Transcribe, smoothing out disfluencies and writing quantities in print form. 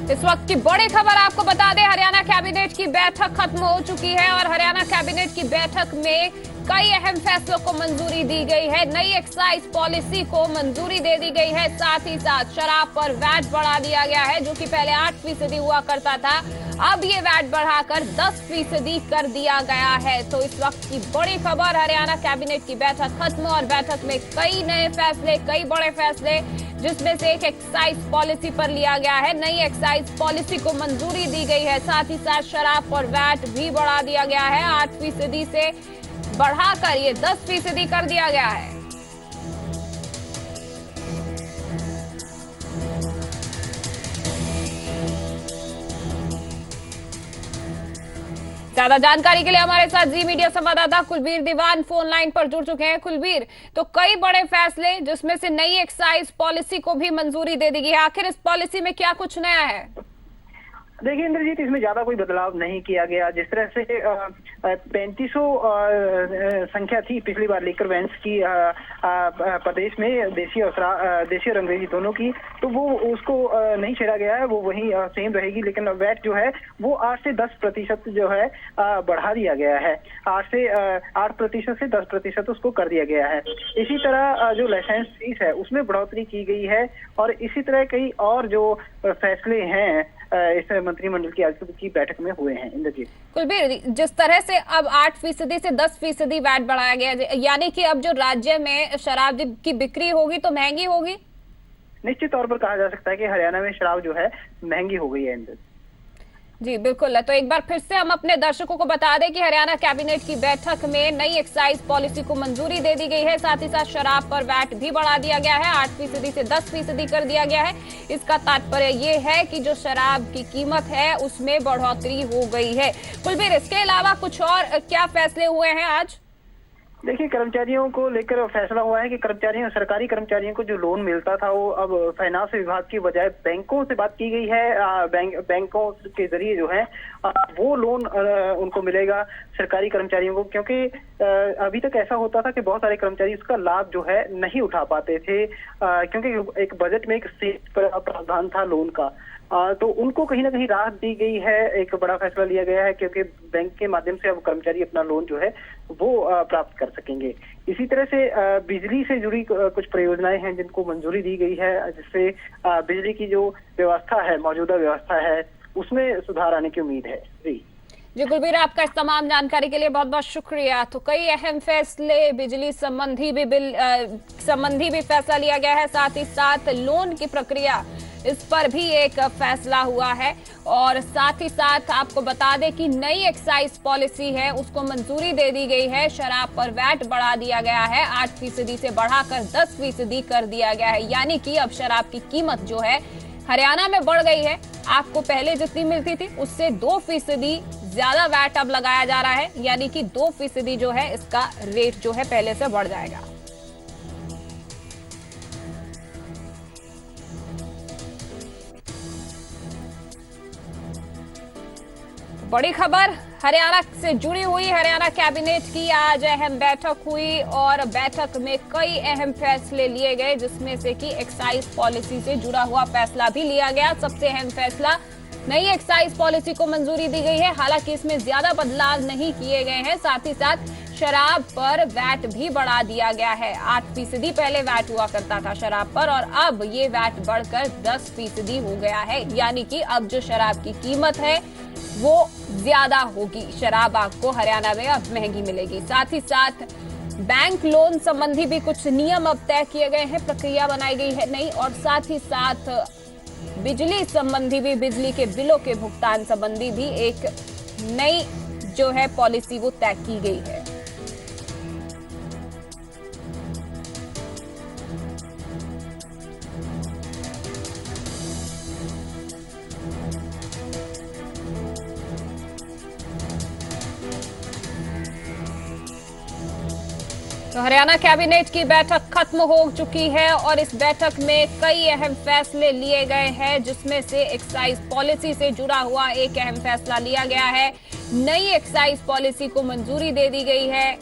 इस वक्त की बड़ी खबर आपको बता दें, हरियाणा कैबिनेट की बैठक खत्म हो चुकी है और हरियाणा कैबिनेट की बैठक में कई अहम फैसलों को मंजूरी दी गई है। नई एक्साइज पॉलिसी को मंजूरी दे दी गई है। साथ ही साथ शराब पर वैट बढ़ा दिया गया है, जो कि पहले 8% हुआ करता था, अब ये वैट बढ़ाकर 10% कर दिया गया है। तो इस वक्त की बड़ी खबर, हरियाणा कैबिनेट की बैठक खत्म और बैठक में कई नए फैसले, कई बड़े फैसले, जिसमें से एक एक्साइज पॉलिसी पर लिया गया है। नई एक्साइज पॉलिसी को मंजूरी दी गई है। साथ ही साथ शराब पर वैट भी बढ़ा दिया गया है, 8% से बढ़ाकर ये 10% कर दिया गया है। ज्यादा जानकारी के लिए हमारे साथ जी मीडिया संवाददाता कुलबीर दीवान फोन लाइन पर जुड़ चुके हैं। कुलबीर, तो कई बड़े फैसले, जिसमें से नई एक्साइज पॉलिसी को भी मंजूरी दे दी गई है। आखिर इस पॉलिसी में क्या कुछ नया है? देखिए इंद्रजीत, इसमें ज्यादा कोई बदलाव नहीं किया गया। जिस तरह से 3500 संख्या थी पिछली बार लीकर वैन्स की प्रदेश में, देशी और अंग्रेजी दोनों की, तो वो उसको नहीं छेड़ा गया है, वो वही सेम रहेगी। लेकिन वैट जो है वो 8 से 10% जो है बढ़ा दिया गया है। 8% से 10% उसको कर दिया गया है। इसी तरह जो लाइसेंस फीस है उसमें बढ़ोतरी की गई है और इसी तरह कई और जो फैसले हैं इस मंत्रिमंडल की आज की बैठक में हुए हैं। इंद्रजीत, कुलबीर, जिस तरह से अब 8% से 10% वैट बढ़ाया गया, यानी कि अब जो राज्य में शराब की बिक्री होगी तो महंगी होगी? निश्चित तौर पर कहा जा सकता है कि हरियाणा में शराब जो है महंगी हो गई है। इंद्रजीत जी बिल्कुल। तो एक बार फिर से हम अपने दर्शकों को बता दें कि हरियाणा कैबिनेट की बैठक में नई एक्साइज पॉलिसी को मंजूरी दे दी गई है। साथ ही साथ शराब पर वैट भी बढ़ा दिया गया है, 8% से 10% कर दिया गया है। इसका तात्पर्य ये है कि जो शराब की कीमत है उसमें बढ़ोतरी हो गई है। कुलबीर, इसके अलावा कुछ और क्या फैसले हुए हैं आज? देखिए, कर्मचारियों को लेकर फैसला हुआ है कि सरकारी कर्मचारियों को जो लोन मिलता था वो अब फाइनेंस विभाग की बजाय बैंकों से बात की गई है। बैंकों के जरिए जो है वो लोन उनको मिलेगा सरकारी कर्मचारियों को, क्योंकि अभी तक ऐसा होता था कि बहुत सारे कर्मचारी उसका लाभ जो है नहीं उठा पाते थे, क्योंकि एक बजट में एक प्रावधान था लोन का। तो उनको कहीं ना कहीं राहत दी गई है, एक बड़ा फैसला लिया गया है, क्योंकि बैंक के माध्यम से अब कर्मचारी अपना लोन जो है वो प्राप्त कर सकेंगे। इसी तरह से बिजली से जुड़ी कुछ परियोजनाएं हैं जिनको मंजूरी दी गई है, जिससे बिजली की जो व्यवस्था है, मौजूदा व्यवस्था है, उसमें सुधार आने की उम्मीद है। जी कुलबीर, आपका इस तमाम जानकारी के लिए बहुत बहुत शुक्रिया। तो कई अहम फैसले, बिजली संबंधी भी फैसला लिया गया है। साथ ही साथ लोन की प्रक्रिया, इस पर भी एक फैसला हुआ है। और साथ ही साथ आपको बता दें कि नई एक्साइज पॉलिसी है उसको मंजूरी दे दी गई है। शराब पर वैट बढ़ा दिया गया है, 8% से बढ़ाकर 10% कर दिया गया है। यानी कि अब शराब की कीमत जो है हरियाणा में बढ़ गई है। आपको पहले जितनी मिलती थी उससे 2% ज्यादा वैट अब लगाया जा रहा है, यानी कि 2% जो है इसका रेट जो है पहले से बढ़ जाएगा। बड़ी खबर हरियाणा से जुड़ी हुई, हरियाणा कैबिनेट की आज अहम बैठक हुई और बैठक में कई अहम फैसले लिए गए, जिसमें से कि एक्साइज पॉलिसी से जुड़ा हुआ फैसला भी लिया गया। सबसे अहम फैसला, नई एक्साइज पॉलिसी को मंजूरी दी गई है। हालांकि इसमें ज्यादा बदलाव नहीं किए गए हैं। साथ ही साथ शराब पर वैट भी बढ़ा दिया गया है। 8% पहले वैट हुआ करता था शराब पर, और अब ये वैट बढ़कर 10% हो गया है। यानी कि अब जो शराब की कीमत है वो ज्यादा होगी। शराब आपको हरियाणा में अब महंगी मिलेगी। साथ ही साथ बैंक लोन संबंधी भी कुछ नियम अब तय किए गए हैं, प्रक्रिया बनाई गई है नई। और साथ ही साथ बिजली संबंधी भी, बिजली के बिलों के भुगतान संबंधी भी एक नई जो है पॉलिसी वो तय की गई है। तो हरियाणा कैबिनेट की बैठक खत्म हो चुकी है और इस बैठक में कई अहम फैसले लिए गए हैं, जिसमें से एक्साइज पॉलिसी से जुड़ा हुआ एक अहम फैसला लिया गया है। नई एक्साइज पॉलिसी को मंजूरी दे दी गई है।